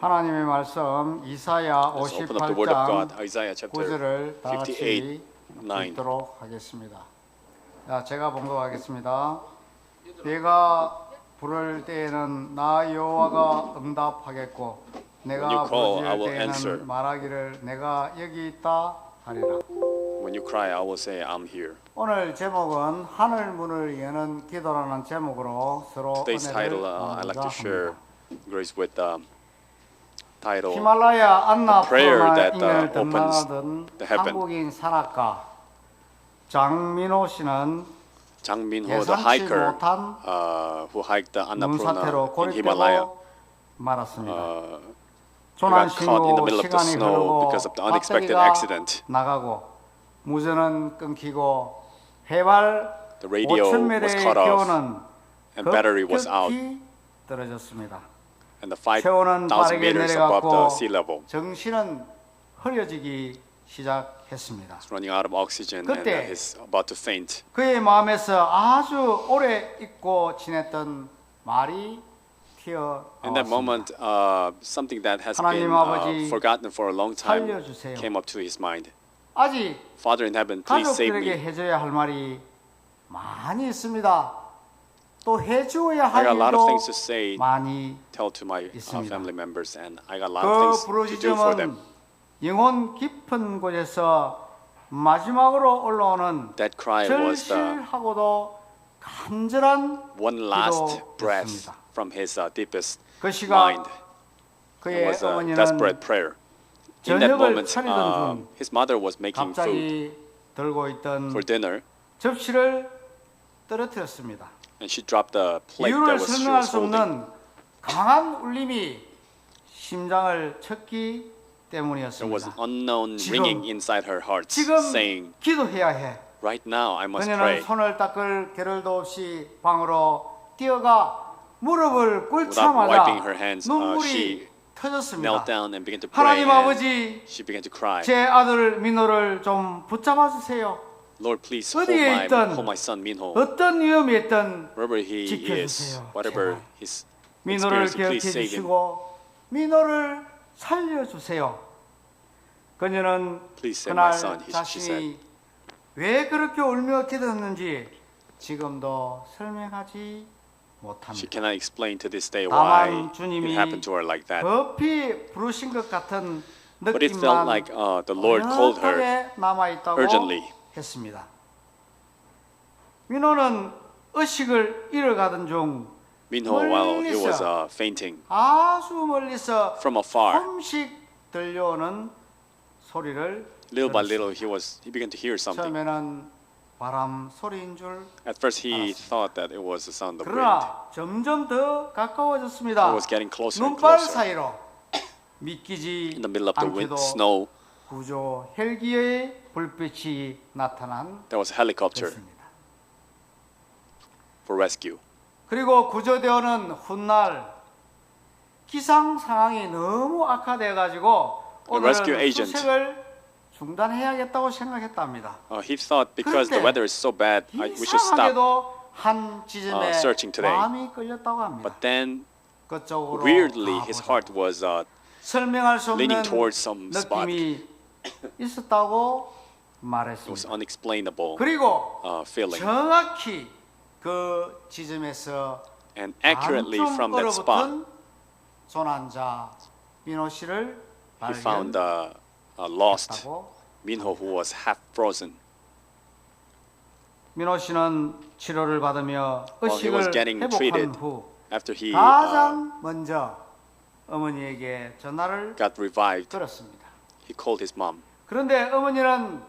하나님의 말씀 이사야 Let's open up the Word of God, 58장 Isaiah chapter 9절을 다 58, 같이 9. 읽도록 하겠습니다. 자, 제가 봉독하겠습니다. 내가 부를 때에는 나 여호와가 응답하겠고 내가 When you call, I 부를 will answer. 때에는 말하기를 내가 여기 있다 하리라. When you cry, I will say, I'm here. 오늘 제목은 하늘 문을 여는 기도라는 제목으로 서로 Today's 은혜를 title, I'd like 나누고자 to share 합니다. grace with title 히말라야 prayer 안나푸르나 that, 인연을 opens 등반하던 the heaven. 한국인 산악가 장민호 씨는 장민호, the 예상치 hiker 못한 who hiked the 눈사태로 Annapurna in Himalaya, 고립되고 말았습니다. got 조난 caught in the 신고 middle of the 시간이 snow 흐르고 because of the unexpected 배터리가 accident. 나가고 무전은 끊기고 해발 The radio was 5,000m의 cut off 기온은 and battery was out, 급격히 떨어졌습니다. and the 체온은 5,000 빠르게 meters above the 내려갔고 sea level. 정신은 흐려지기 시작했습니다. He's running out of oxygen and 그때 he's about to faint. 그의 마음에서 아주 오래 잊고 지냈던 말이 In that 튀어나왔습니다. moment, something that has 하나님 been 아버지, forgotten for a long time 살려주세요. came up to his mind. 아직 Father in heaven, please save 가족들에게 me. 해줘야 할 말이 많이 있습니다. 또 해주어야 I 할 got a lot of things to 일도 say, 많이 tell to my 있습니다. family members, and I got a lot of 그 things to do for them. 부르짖음은 영혼 깊은 곳에서 마지막으로 올라오는 That cry was the 절실하고도 간절한 one last breath 기도였습니다. from his deepest 그 시각 mind. It 그의 was a 어머니는 desperate prayer. In that 저녁을 moment, 차리던 중 his mother was making food 갑자기 들고 있던 for dinner, 접시를 떨어뜨렸습니다. and she dropped the plate 이유를 that she 설명할 was 수 holding. 없는 강한 울림이 심장을 쳤기 There was 때문이었습니다. an unknown 지금, ringing inside her heart, 지금 saying, 기도해야 해. "Right now, I must 그녀는 pray." 손을 닦을 겨를도 없이 방으로 뛰어가 무릎을 Without wiping 꿇자마자 her hands, 눈물이 she 터졌습니다. knelt down and began to pray. 하나님 And 아버지, she began to cry. 제 아들 민호를 좀 붙잡아 주세요. Lord, please hold 어디에 있든 my son Minho. 어떤 위험이 있든 Wherever he is, 지켜주세요. whatever 제발. his 민호를 experience, 기억해 please save him. 주시고 민호를 살려주세요. 그녀는 Please save 그날 my son, she 자신이 왜 그렇게 울며 기도했는지 지금도 설명하지 She 못합니다. cannot explain to this day why 다만 it 주님이 happened to her like that. 급히 부르신 것 같은 But it felt 느낌만 like the Lord called her 어긋하게 남아있다고 urgently. 했습니다. 민호는 의식을 잃어가던 중 Minho, while he was 멀리서 fainting, 아주 멀리서 from afar, 조금씩 들려오는 소리를 little by 들었습니다. little, he began to hear something. 처음에는 바람 소리인 줄 At first, he thought that it was the sound of wind. 그러나 점점 더 가까워졌습니다. It was getting closer and 눈발 closer. 사이로 믿기지 In the middle of the wind, 않게도 snow, 구조 헬기의 불빛이 나타난 there was a helicopter 것입니다. for rescue. 그리고 구조대원은 훗날 기상 상황이 너무 악화돼 가지고 The rescue 오늘은 agent. 수색을 중단해야겠다고 생각했답니다. He thought because the 그런데 weather is so bad, we should stop. 이상하게도 한 지점에 searching today. 마음이 끌렸다고 합니다. But then, 그쪽으로 weirdly, his 가보자. heart was 설명할 수 없는 leaning towards some spot. 느낌이 있었다고 It was 말했습니다. unexplainable 그리고 feeling. 정확히 그 지점에서 And accurately from that spot, 얼어붙은 조난자 민호 씨를 he found a lost 발견했다고. Minho who was half frozen. 민호 씨는 치료를 받으며 While he was 의식을 getting 회복한 treated, 후 after he 가장 먼저 어머니에게 전화를 got revived, 걸었습니다. he called his mom. 그런데 어머니는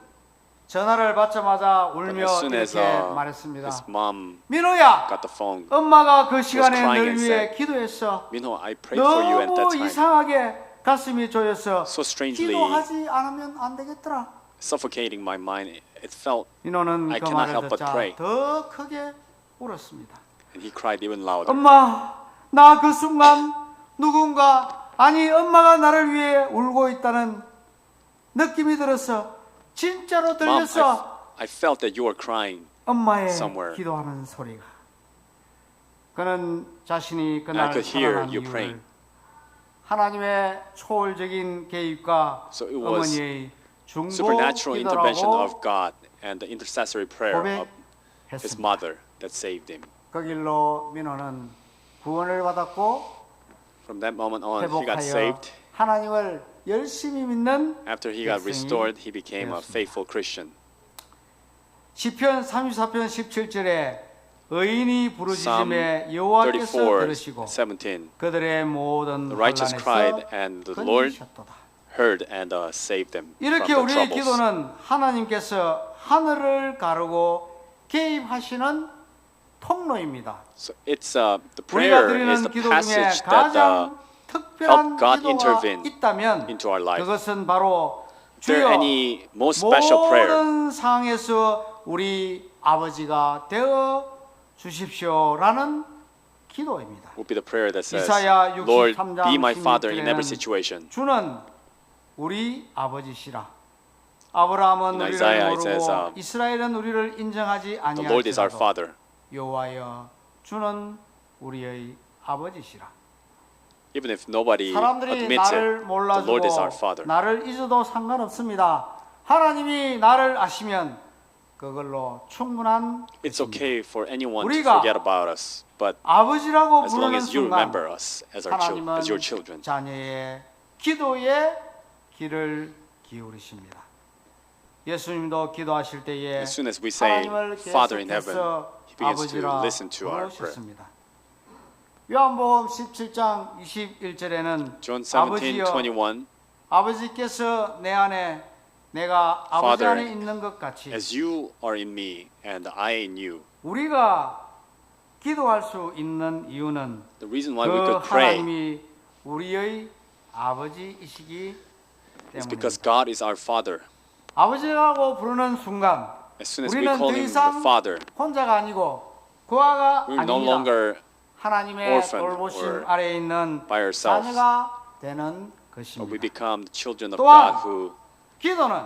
전화를 받자마자 But 울며 as soon as 이렇게 말했습니다. his mom 민호야, got the phone, 엄마가 그 시간에 crying 널 and 위해 said, 기도했어. Minho, I prayed for you at that 너무 time. 이상하게 가슴이 조였어. So strangely 기도하지 않으면 안 되겠더라. suffocating my mind. It felt, 민호는 I 그 cannot 말을 help but 듣자 pray. 더 크게 울었습니다. and he cried even louder. 엄마, 나 그 순간 누군가, 아니 엄마가 나를 위해 울고 있다는 느낌이 들었어. 진짜로 Mom, 들렸어. I felt that you were crying. 엄마의 somewhere. 기도하는 소리가. 그는 자신이 I 그날 could hear 살아난 you 이유를 praying. 하나님의 초월적인 개입과 So it was 어머니의 중보 supernatural intervention 기도라고 of God and the intercessory prayer of his 고백했습니다. mother that saved him. 그 길로 민호는 구원을 받았고 From that moment on, he got 회복하여 saved. 하나님을 열심히 믿는 After he got 백성이 restored, he became a 되었습니다. faithful Christian. 시편 34편 17절에 의인이 Psalm 부르짖음에 여호와께서 34, 들으시고 17. 그들의 모든 The righteous 혼란에서 cried, and the Lord 건지셨도다. heard and saved them from 이렇게 their 우리의 troubles. 기도는 하나님께서 하늘을 가르고 개입하시는 통로입니다. So it's the 우리가 prayer is 드리는 the 기도 중에 passage that 가장 특별한 help God 기도가 intervene 있다면 into our life. 그것은 바로 Is there 주여 any most special prayer 모든 상황에서 우리 아버지가 되어 주십시오라는 기도입니다. would be the prayer that says, 이사야 Lord, 63장 be my father in 16절에는 every situation. 주는 우리 아버지시라. 아브라함은 In 우리를 Isaiah it 모르고 says, 이스라엘은 우리를 인정하지 The Lord is our 아니할지라도 father. 여호와여 주는 우리의 아버지시라. Even if nobody 사람들이 admits 나를 it, the Lord is our 몰라주고 father. 나를 잊어도 상관없습니다. 하나님이 나를 아시면 그걸로 충분한 It's okay for anyone to 우리가 forget about us, but 아버지라고 as long 부르는 as you 순간 remember us as 하나님은 as your children, 자녀의 기도에 귀를 기울이십니다. 예수님도 기도하실 때에 as soon as we say, 하나님을 Father in heaven, 계속해서 He begins to 아버지라 listen to our prayer. 부르셨습니다. 요한복음 17장 21절에는 John 17, 아버지여 21, 아버지께서 내 안에 내가 아버지 Father, 안에 있는 것 같이 as you are in me and I in you. 우리가 기도할 수 있는 이유는 The reason why we 그 could pray 하나님이 우리의 아버지이시기 is because 때문입니다. God is our Father. 아버지라고 부르는 순간 As soon as we 우리는 call 더 Him 이상 the Father, 혼자가 아니고 고아가 we're no 아닙니다. longer 하나님의 orphan 돌보심 or 아래에 있는 by ourselves, 자녀가 되는 but we 것입니다. become the children of 또한 God who 기도는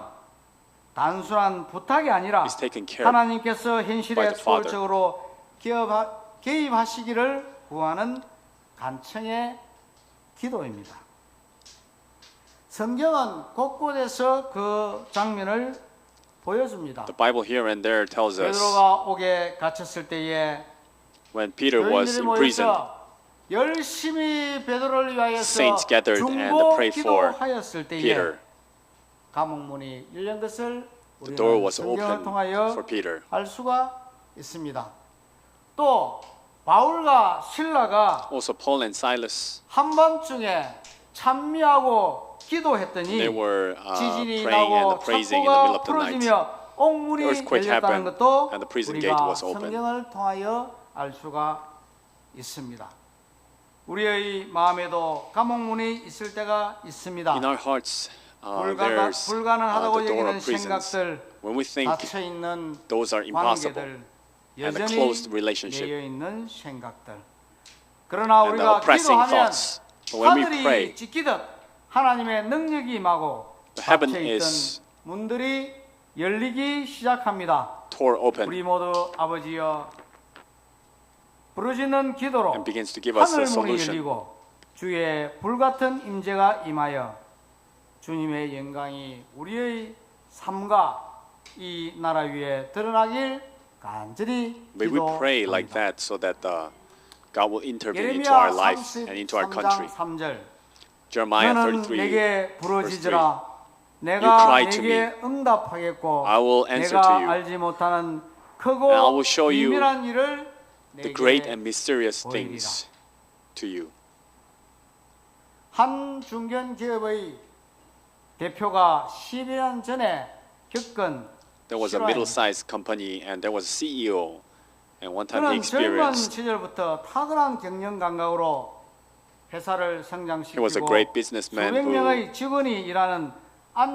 단순한 부탁이 아니라 is taken care of 하나님께서 by 현실에 the Father. 초월적으로 개입하시기를 구하는 간청의 기도입니다. 성경은 곳곳에서 그 장면을 보여줍니다. The Bible here and there tells us 베드로가 옥에 갇혔을 때에 when Peter was 교인들이 in prison, 모여서 열심히 베드로를 위하여서 saints gathered and 중보 prayed for 기도하였을 때에 Peter. 감옥문이 열린 것을 The door 우리는 was 성경을 open 통하여 for Peter. 알 수가 있습니다. 또 바울과 실라가 Also, Paul and Silas, 한밤중에 찬미하고 기도했더니 they were 지진이 praying and 나고 praising in the middle 창고가 of the night. 풀어지며 옥문이 Earthquake 열렸다는 happened 것도 and the prison gate 우리가 was open. 성경을 통하여 알 수가 있습니다. 우리의 마음에도 감옥문이 있을 때가 있습니다. In our hearts, there's 불가능하다고 the door 여기는 of prisons. 생각들, When we think 닫혀 있는 those are impossible, 관계들, and the 여전히 closed relationship, 매여 있는 생각들. 그러나 and the 우리가 oppressing 기도하면 thoughts. But when we 하늘이 pray, 찢기듯 하나님의 능력이 임하고 the heaven 닫혀 있던 is 문들이 열리기 시작합니다. tore open 우리 모두 아버지여 부르짖는 기도로 and begins to give us a 하늘 문이 solution. 열리고 주의 불같은 임재가 임하여 주님의 영광이 우리의 삶과 이 나라 위에 드러나길 간절히 May we pray like 기도합니다. that so that God will intervene into our 예레미야 life and into our country. 33장 3절 Jeremiah 너는 33, 내게 부르짖으라 You 내가 cry to 내게 응답하겠고 I will answer 내가 to you. 알지 못하는 And I will 크고 show you 비밀한 일을 the great 내게 and mysterious 보이리라. things to you. 한 중견 기업의 대표가 10년 전에 겪은 There was a 실화입니다. middle-sized company and there was a CEO, and one time he 그는 젊은 experienced. 시절부터 탁월한 경영 감각으로 회사를 He was a 성장시키고 great businessman 수백 who 명의 직원이 일하는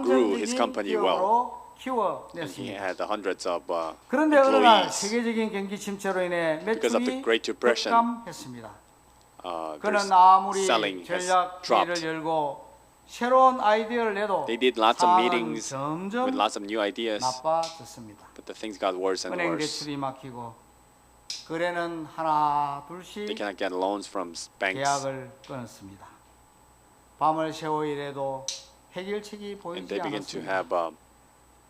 grew his 안정적인 company 기업으로 and he 키워냈습니다. had hundreds of 그런데 어느 날 employees. 세계적인 경기 침체로 인해 Because of the 매출이 Great Depression, 급감했습니다. Their 그는 아무리 selling has 전략 회의를 dropped. 열고 새로운 아이디어를 내도 They did lots of 상황은 meetings 점점 with lots of new ideas, 나빠졌습니다. but the things got worse and 은행 worse. 대출이 막히고 거래는 하나 They 둘씩 cannot get loans from banks. 계약을 끊었습니다. 밤을 새워 일해도 해결책이 and 보이지 they began to 않았습니다. have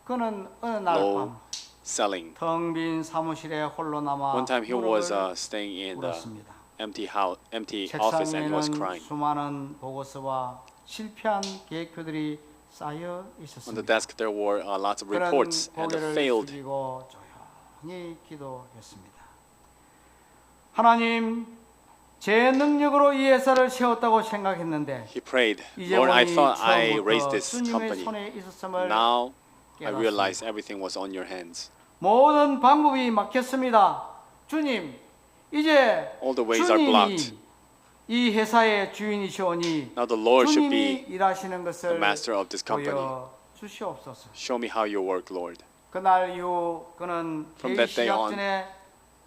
그는 어느 날 low 밤 selling. 텅 빈 사무실에 홀로 남아 One time he was 무릎을 staying in the 꿇었습니다. empty 책상 office and he was 위에는 crying. 수많은 보고서와 실패한 계획표들이 쌓여 On the 있었습니다. desk there were lots of 그는 reports and the 고개를 failed. 숙이고 조용히 기도했습니다. 하나님, 제 능력으로 이 회사를 세웠다고 생각했는데 He prayed, 이제 Lord, I 보니 thought I raised 처음부터 this 주님의 company. 손에 있었음을 Now I 깨닫습니다. realize everything was on your hands. 모든 방법이 막혔습니다. 주님, 이제 All the ways are 주님이 blocked. 이 회사의 주인이시오니 Now the Lord should 주님이 be 일하시는 것을 the master of this company. 보여주시옵소서. Show me how you work, Lord. 그날 이후 그는 From 회의 that day 시작 on, 전에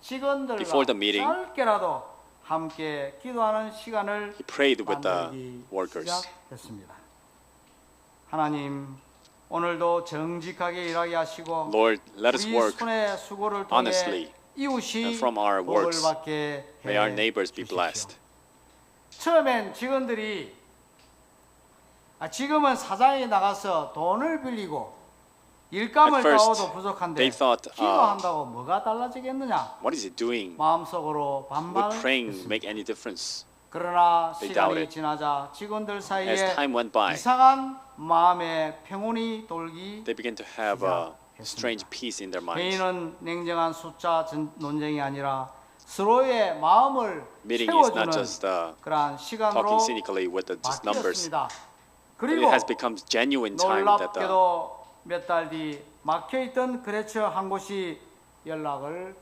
직원들과 before the meeting, 짧게라도 함께 기도하는 시간을 He prayed with the 만들기 workers. 시작했습니다. 하나님, 오늘도 정직하게 일하게 하시고 Lord, let us 우리 work 손의 수고를 통해 honestly, 이웃이 and from our 복을 works, 받게 may our neighbors be 해주십시오. blessed. 처음엔 직원들이 지금은 사장이 나가서 돈을 빌리고 일감을 At first, 따오도 부족한데 they thought, 기도한다고 뭐가 달라지겠느냐 What is he doing? 마음속으로 Would 반발을 praying 했습니다. make any difference? 그러나 They 시간이 doubted. 지나자 직원들 As 사이에 time went by, 이상한 마음의 평온이 돌기 they began to have a strange peace in their minds. 회의는 냉정한 숫자 논쟁이 아니라 서로의 마음을 Meeting is not 채워주는 just 그러한 시간으로 talking cynically with the just numbers. 바뀌었습니다. But it 그리고 has become genuine time that 놀랍게도 몇 달 뒤 막혀있던 거래처 한 곳이 연락을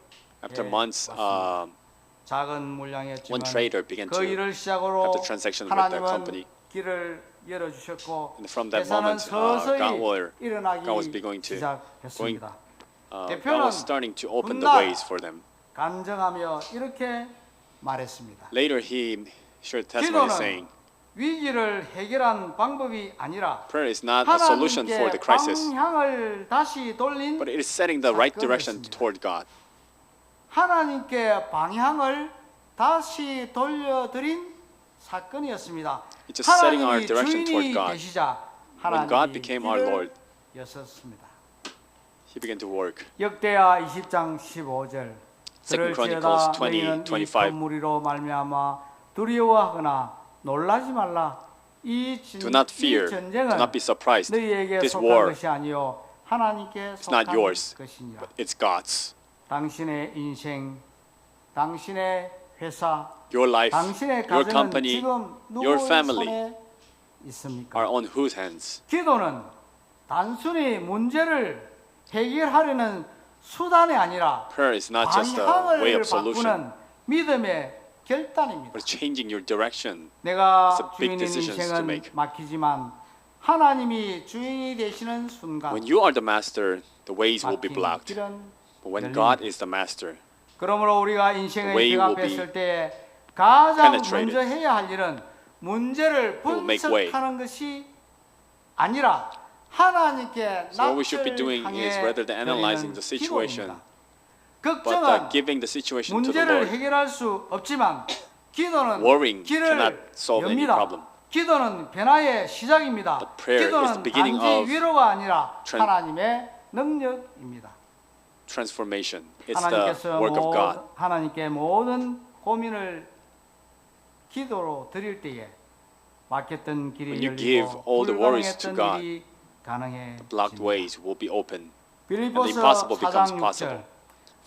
after 예, months, 왔습니다. 작은 물량이었지만 one trader began 그 to 일을 시작으로 have the transaction with their 하나님은 company. 길을 열어주셨고 And from that 회사는 moment, 서서히 God 일어나기 was going to 시작했습니다. God 대표는 was starting to open the 훗날 ways for them. 간증하며 이렇게 말했습니다. Later, he shared testimony 기도는 saying, 위기를 해결한 방법이 아니라 prayer is not a solution for the 하나님께 crisis, 방향을 다시 돌린 but it is setting the right 사건이었습니다. direction toward God. 하나님께 방향을 다시 돌려드린 사건이었습니다. It's just setting our 하나님이 direction toward 주인이 God. 되시자 When God 하나님이 became our Lord, 여섰습니다. he began to work. 역대하 20장 15절 Second 들을지어다 Chronicles 너희는 20, 이 25. 큰 무리로 말미암아 두려워하거나 놀라지 말라. 이 Do not fear, 이 do 전쟁은 not be surprised. 너희에게 This 속한 war 것이 아니요 하나님께 is not 속한 yours, 것이니라. but it's God's. 당신의 인생, 당신의 회사, Your life, 당신의 your 가정은 company, 지금 your 누구의 family 손에 있습니까? are on whose hands? 기도는 단순히 문제를 해결하려는 수단이 아니라 Prayer is not just a way 방향을 of solution, 바꾸는 믿음의 결단입니다. but changing your direction. 내가 It's a big 주인인 decisions to 인생은 make. 막히지만 하나님이 주인이 되시는 순간 When you are the master, the ways will be 막힌 blocked. 길은 But when 열립니다. God is the master, 그러므로 우리가 인생을 The way will 대답했을 때 가장 penetrated. 먼저 해야 할 일은 문제를 will make way. 분석하는 것이 아니라 하나님께 So what we should be 낯을 doing 향해 is rather than analyzing the 드리는 situation, 기도입니다. but 걱정은 giving the situation to the 문제를 Lord. 해결할 수 없지만 기도는 Worrying 길을 cannot solve any 엽니다. problem. 기도는 변화의 시작입니다. But prayer is the 기도는 beginning 단지 of 위로가 아니라 tran- 하나님의 능력입니다. Transformation. It's the 하나님께서 work of God. 하나님께 모든 고민을 기도로 드릴 때에 막혔던 길이 When you give 열리고 all the worries to 불가능했던 God, 일이 가능해. Blocked ways will be open. 빌립보서 impossible becomes 4장 possible. 6절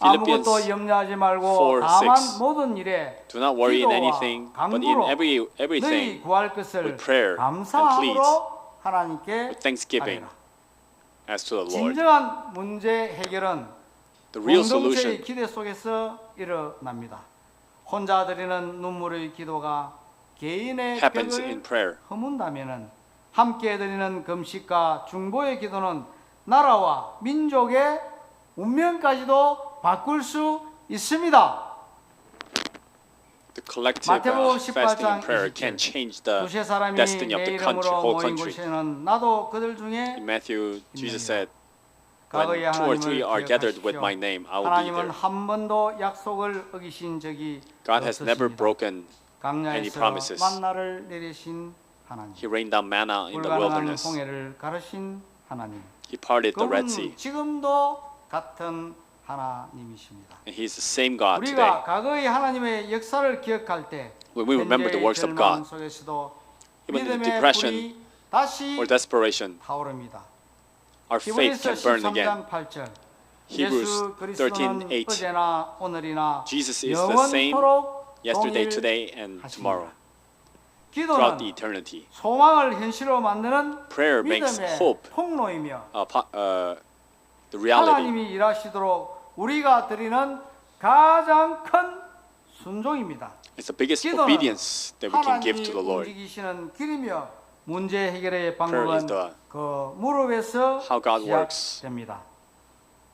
아무것도 Philippians 염려하지 말고 4, 다만 6. 모든 일에 Do not worry in 기도와 anything, but in 간구로 너희 everything, 구할 것을 with prayer and 감사함으로 하나님께 with thanksgiving, 하리라. as to the Lord. 진정한 문제 해결은 The real 공동체의 solution 기대 속에서 일어납니다. 혼자 드리는 눈물의 기도가 개인의 happens 벽을 in prayer. 허문다면은 함께 드리는 금식과 중보의 기도는 나라와 민족의 운명까지도 바꿀 수 있습니다. The collective 마태복음 fasting 18장 and prayer 20절. can change the 두세 사람이 destiny of 내 the country, 이름으로 whole 모인 country. 곳에는 나도 그들 중에 In Matthew, Jesus said, 과거의 when 2 or 3 하나님을 are gathered with 기억하십시오. my name, I will be 하나님은 there. 한 번도 약속을 어기신 적이 God has never 없으십니다. broken any 강야에서 promises. 만나를 내리신 하나님, He rained down manna in the 불가능한 wilderness. 홍해를 가르신 하나님, He parted the Red 그분 Sea. 지금도 같은 하나님이십니다. And He's the same God today. 우리가 과거의 하나님의 역사를 기억할 때 When we remember the 현재의 works of 절망 God, 속에서도 even in the 믿음의 depression 불이 다시 or desperation, 타오릅니다. our faith 히브리서 can burn again. 13장 8절 Hebrews 예수 그리스도는 13:8. 어제나 오늘이나 Jesus is the same 영원토록 yesterday, today, and 동일하십니다. tomorrow, throughout the 기도는 eternity. 소망을 현실로 만드는 Prayer makes 믿음의 hope 통로이며 the reality. 하나님이 일하시도록 우리가 드리는 가장 큰 순종입니다. It's the biggest 기도는 obedience that we can give 하나님이 to the Lord. 움직이시는 길이며 문제 해결의 Prayer is 방법은 the 그 무릎에서 how God works. 시작됩니다.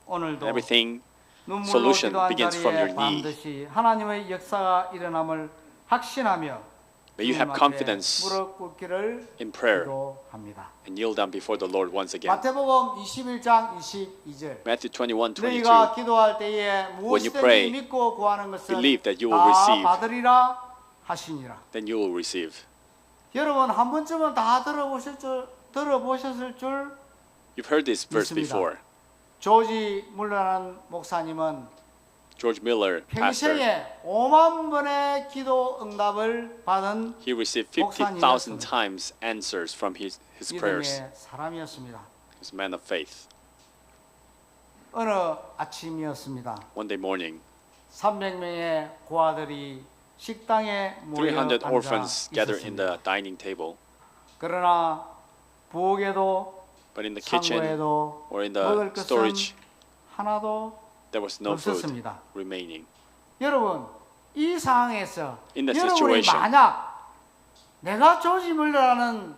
오늘도 Everything 눈물로 solution 기도한 begins from 자리에 your knee. 반드시 하나님의 역사가 일어남을 확신하며 May you have 주님 앞에 confidence 무릎 꿇기를 in prayer 기도합니다. and kneel down before the Lord once again. 마태복음 21장 22절 Matthew 21:22. 너희가 기도할 때에 When you pray, 무엇이든지 믿고 구하는 것은 believe that you will 다 receive. 받으리라 하시니라. Then you will receive. 여러분 한 번쯤은 다 들어보셨을 줄 You've heard this verse 믿습니다. before. 조지 물러난 목사님은 George Miller, pastor, 평생에 5만 번의 기도 응답을 받은 he received 목사님이었습니다. 50,000 times answers from his prayers. 믿음의 사람이었습니다. He's a man of faith. 어느 아침이었습니다. One day morning, 300명의 고아들이 식당에 모여 300 앉아 orphans gathered in 있었습니다. the dining table. 그러나 부엌에도 But in the kitchen 창고에도 or in 먹을 the 것은 storage, 하나도 there was no food 없었습니다. remaining. 여러분 이 상황에서 In that 여러분이 situation, 만약 내가 조지 물러라는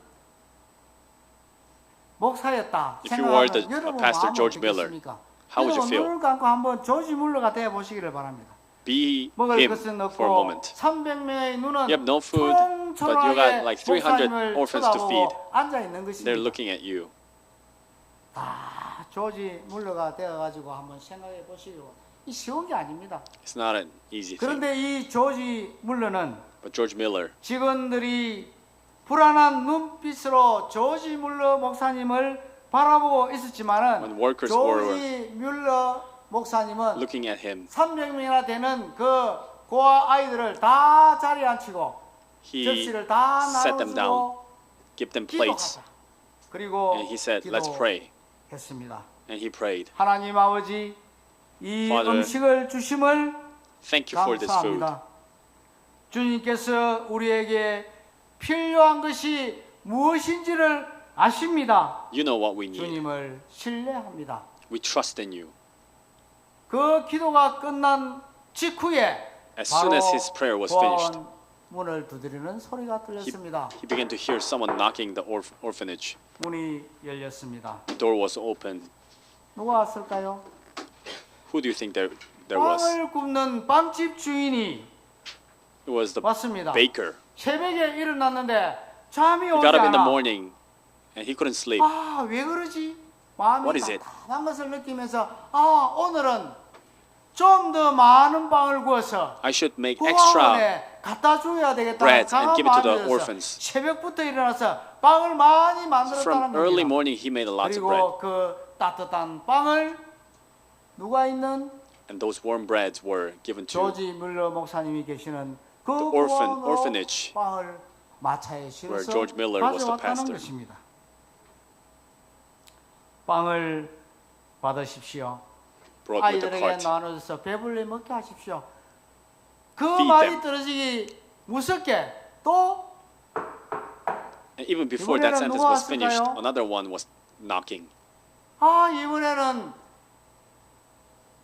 목사였다 If you were the 생각하면 여러분 Pastor 마음이 George Miller, 어떻겠습니까? how would you 여러분 feel? 눈을 감고 한번 조지 물러가 되어 보시기를 바랍니다. Be 먹을 him 것은 for a 없고 moment. 300명의 눈은 You have no food, but you got like 300 목사님을 orphans to feed. 쳐다보고 앉아 있는 They're 것입니다. looking at you. 다 조지 물러가 되어 가지고 한번 생각해 보시고 이 쉬운 게 아닙니다. It's not an easy thing. 그런데 이 조지 물러는 But George Miller, 직원들이 불안한 눈빛으로 조지 물러 목사님을 바라보고 있었지만은 When workers were 조지 물러 목사님은 looking at him, 300명이나 되는 그 고아 아이들을 다 자리에 앉히고 he 접시를 다 set them down, 나눠주고 give them plates, 기도하자. 그리고 and he said, "Let's pray." 기도했습니다. And he prayed, 하나님 아버지 이 Father, 음식을 주심을 "Thank you for this food. 감사합니다. 주님께서 우리에게 필요한 것이 무엇인지를 아십니다. You know what we need. 주님을 신뢰합니다. We trust in you." 그 기도가 끝난 직후에 As soon as his prayer was finished, 고아원 문을 두드리는 소리가 들렸습니다. he began to hear someone knocking the orphanage. 문이 열렸습니다. The door was open. 누가 왔을까요? Who do you think there was? 빵을 굽는 빵집 주인이 It was the 왔습니다. baker. 새벽에 일어났는데 잠이 He 오지 got up in the 않아. morning and he couldn't sleep. 아, 왜 그러지? 마음이 What is it? 답답한 것을 느끼면서 아, 오늘은 좀 더 많은 빵을 구워서 I should make extra 고아원에 갖다 줘야 되겠다는 bread and 강한 give it to the 마음이 들어서 orphans. 새벽부터 일어나서 빵을 많이 From 만들었다는 early 겁니다. morning he made lots of bread. 그리고 그 따뜻한 빵을 누가 있는 And those warm breads were given to 조지 물러 목사님이 계시는 그 The 고아원으로 orphanage 빵을 마차에 where 실어서 George Miller was the 가져왔다는 pastor. 것입니다. 빵을 받으십시오. brought with the 아이들에게 cart. 나눠줘서 배불리 먹게 하십시오. 그 Feed 말이 them. 떨어지기 무섭게 또 And even before that 이번에는 sentence 누가 was finished, 왔을까요? another one was knocking. 이번에는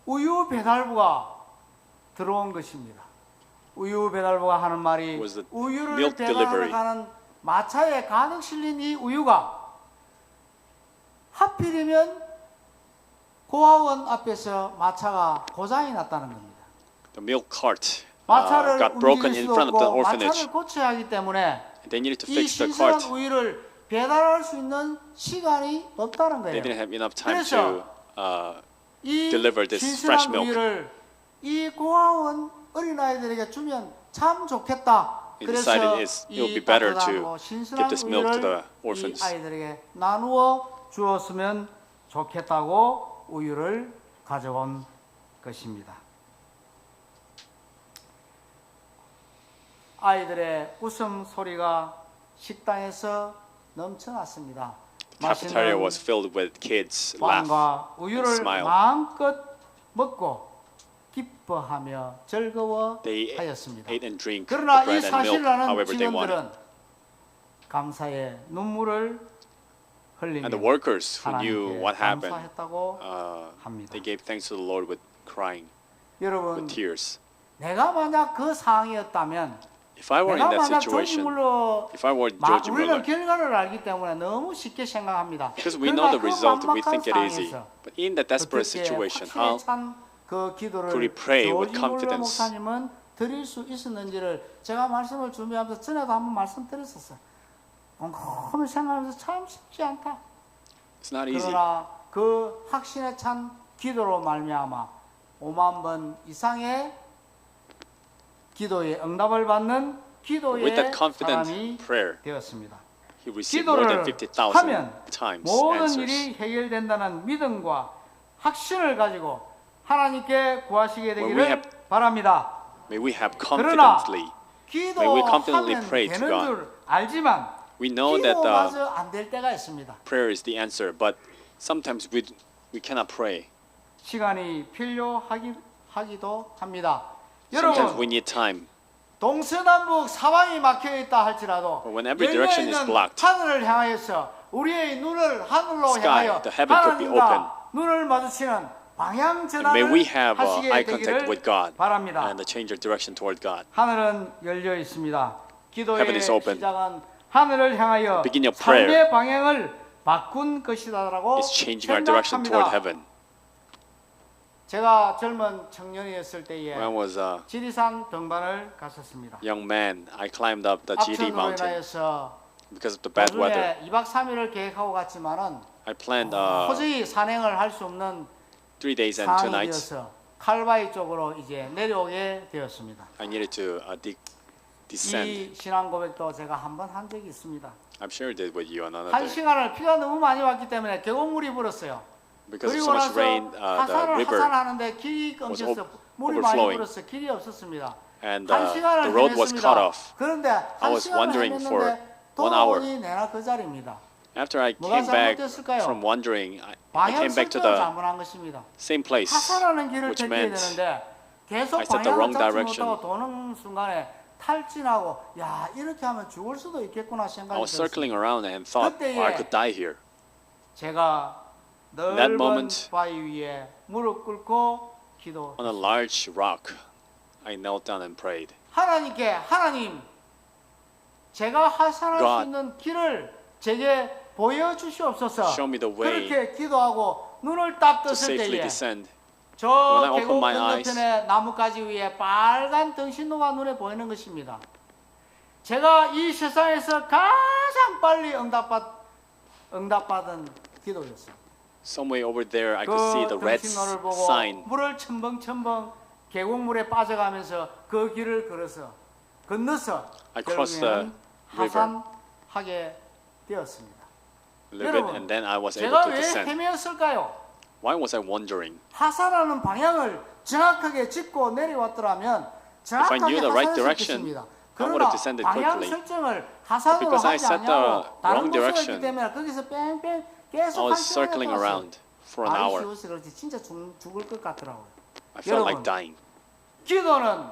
우유 배달부가 들어온 것입니다. 우유 배달부가 하는 말이 It was the 우유를 milk 배달하러 delivery. 가는 마차에 가득 실린 이 우유가 하필이면 고아원 앞에서 마차가 고장이 났다는 겁니다. The milk cart 마차를 got broken 움직일 in 수도 front of the 없고 orphanage. 마차를 고쳐야 하기 때문에 And they needed to 이 fix the 신선한 cart. 우유를 배달할 수 있는 시간이 없다는 They 거예요. didn't have enough time 그래서 to 이 deliver this fresh 신선한 milk. 우유를 이 고아원 어린아이들에게 주면 참 좋겠다 he decided it would be better to give this milk to the 이 orphans. 아이들에게 나누어 주었으면 좋겠다고 우유를 가져온 것입니다. 아이들의 웃음 소리가 식당에서 넘쳐났습니다. Cafeteria was filled with kids' laugh 빵과 and 우유를 smile. 마음껏 먹고 기뻐하며 They 즐거워하였습니다. ate and drank the 그러나 이 bread and milk 사실을 아는 however they wanted. 직원들은 감사의 눈물을 흘리며 And the workers who knew 하나님께 what happened, 감사했다고 합니다. they gave thanks to the Lord with crying, 여러분, with tears. 내가 만약 그 상황이었다면 If I were in 내가 that 만약 조지 situation, 물러 if I were George 우리는 Mueller, 결과를 알기 때문에 너무 쉽게 생각합니다. because we know the 그러나 그 result, we 막막한 think it easy. 상황에서 But in that desperate 어떻게 situation, 확신에 how 찬 그 기도를 could we pray with 조지 물러 confidence? 목사님은 드릴 수 있었는지를 제가 말씀을 준비하면서 전에도 한번 말씀드렸었어요. 곰곰이 생각하면서 참 쉽지 않다. It's not easy. 그러나 그 확신에 찬 기도로 말미암아 5만 번 이상의 기도의 응답을 받는 기도의 With that confident 사람이 prayer, 되었습니다. he received more than 기도를 50,000 하면 times 모든 answers. 일이 해결된다는 믿음과 확신을 가지고 하나님께 구하시게 When we 되기를 have- 바랍니다. May we have 그러나 confidently. May we confidently 기도하면 pray to 되는 God. 줄 알지만 We know that 기도마저 안 될 때가 있습니다. prayer is the answer, but sometimes we cannot pray. 시간이 필요하기도 합니다. Sometimes we 여러분, need time. 동서남북 사방이 막혀 있다 할지라도 But when every direction is 열려 있는 blocked, 하늘을 향하여서 우리의 눈을 하늘로 sky, 향하여 the heaven could be 하나님과 눈을 마주치는 방향 And 전환을 may we have 하시게 eye contact 되기를 with God 바랍니다. and change our direction toward God. 하늘은 열려 있습니다. 기도의 Heaven is open. 시작은 하늘을 향하여 beginning of prayer 삶의 방향을 바꾼 것이다라고 It's changing our direction toward 생각합니다. heaven. 제가 젊은 청년이었을 때에 When I was a 지리산 등반을 갔었습니다. young man, I climbed up the GD 악천후로 mountain 인하여서 because of the bad weather. 도중에 2박 3일을 계획하고 갔지만은 I planned 도저히 산행을 할 수 없는 3 days and 2 상황이 nights. 되어서 칼바이 쪽으로 이제 내려오게 되었습니다. I needed to descend. 이 신앙 고백도 제가 한 번 한 적이 있습니다. I'm shared it with you another 한 day. 시간을 비가 너무 많이 왔기 때문에 계곡물이 불었어요. Because of 그리고 so much 나서 rain, the 하산을 river 하산하는데 길이 was 끊겨서 물이 많이 overflowing. 불어서 길이 없었습니다. and 한 시간을 the road was cut 헤맸습니다. off. 그런데 I 한 was 시간을 wandering for 헤맸는데 1 hour. 돈이 내나 그 자리입니다. After I 뭐가 came back 잘못됐을까요? from wandering, I 방향 came back to 설정을 the 잘못한 것입니다. same place, 하산하는 길을 which 택해야 meant 되는데 계속 I set the 방향을 wrong 잡지 direction. 못하고 도는 순간에 탈진하고 야 이렇게 하면 죽을 수도 있겠구나 I 생각이 was 들었어요. circling around and thought, 그때에 I could die here. 제가 that 넓은 moment, 바위 위에 무릎 꿇고 기도. On a large rock, I knelt down and prayed. 하나님께 하나님 제가 하산할 God, 수 있는 길을 제게 보여주시옵소서. show me the way 그렇게 기도하고 눈을 딱 to 떴을 safely 때에 descend. 저 When I open 계곡 my 건너편에 나뭇가지 위에 빨간 등신로가 눈에 보이는 것입니다. 제가 이 세상에서 가장 빨리 응답받은 기도였어요. Some way over there, I could see the 그 red 등신로를 보고 sign. 물을 첨벙첨벙 계곡물에 빠져가면서 그 길을 건너서 I crossed the 결국에는 하산하게 되었습니다. A little bit, 여러분, and then I was able 제가 to 왜 descend. 헤매었을까요? Why was I wandering? 하산하는 방향을 정확하게 짚고 내려왔더라면 정확하게 knew the right 하산할 수 direction, 있겠습니다. I would 그러나 have descended 방향 quickly. 설정을 하산으로 because I 하지 set the 않냐고 다른 wrong 곳으로 direction, 했기 때문에 거기서 뺑뺑 I 계속 한 was 시간을 circling 돌았어요. around for an 말이 hour. 쉬워서 그렇지 진짜 죽을 것 같더라고요. I felt 여러분, like dying. 기도는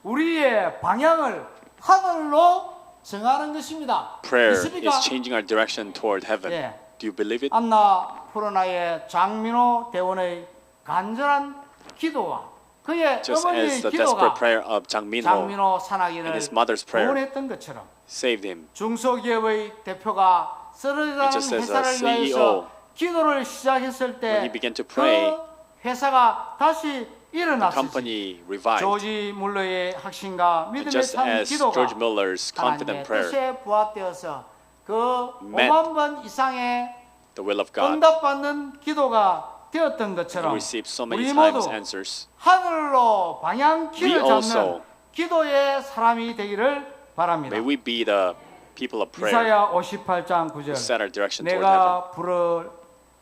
우리의 방향을 하늘로 정하는 것입니다. Prayer 믿습니까? is changing our direction toward heaven. 예. Do you believe it? 안나 포로나의 장민호 대원의 간절한 기도와 그의 Just 어머니의 as the 기도가 desperate prayer of Jang Minho 장민호 산악인을 and his mother's prayer 구원했던 것처럼 saved him. 중소기업의 대표가 쓰러져가는 Just as a 회사를 CEO, 위해서 기도를 시작했을 when he 때 began to pray, 그 회사가 다시 the 일어났습니다. company revived. 조지 물러의 확신과 And 믿음의 just 참 as 기도가 George Miller's 하나님의 confident prayer 뜻에 부합되어서 그 met 5만 번 이상의 the will of God, 응답받는 기도가 되었던 and 것처럼 received so many 우리 times 모두 answers. 하늘로 방향키를 We 잡는 also 기도의 사람이 되기를 바랍니다. May we be the people of prayer 이사야 58장 9절. who set our direction toward heaven.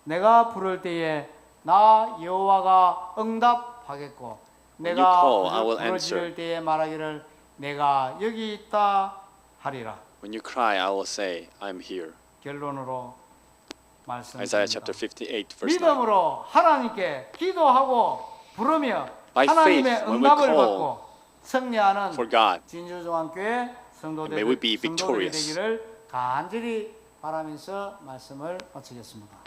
내가 부를 때에 나 여호와가 응답하겠고 When 내가 you call, I will 부르짖을 때에 말하기를 내가 여기 있다 하리라. When you cry, I will say, I'm here. 결론으로 Isaiah 말씀드립니다. chapter 58, verse 9. 믿음으로 하나님께 기도하고 부르며 By 하나님의 faith, when we 응답을 call 받고 승리하는 For God, 진주종합교회 성도들이 may we be victorious. 되기를 간절히 바라면서 말씀을 마치겠습니다.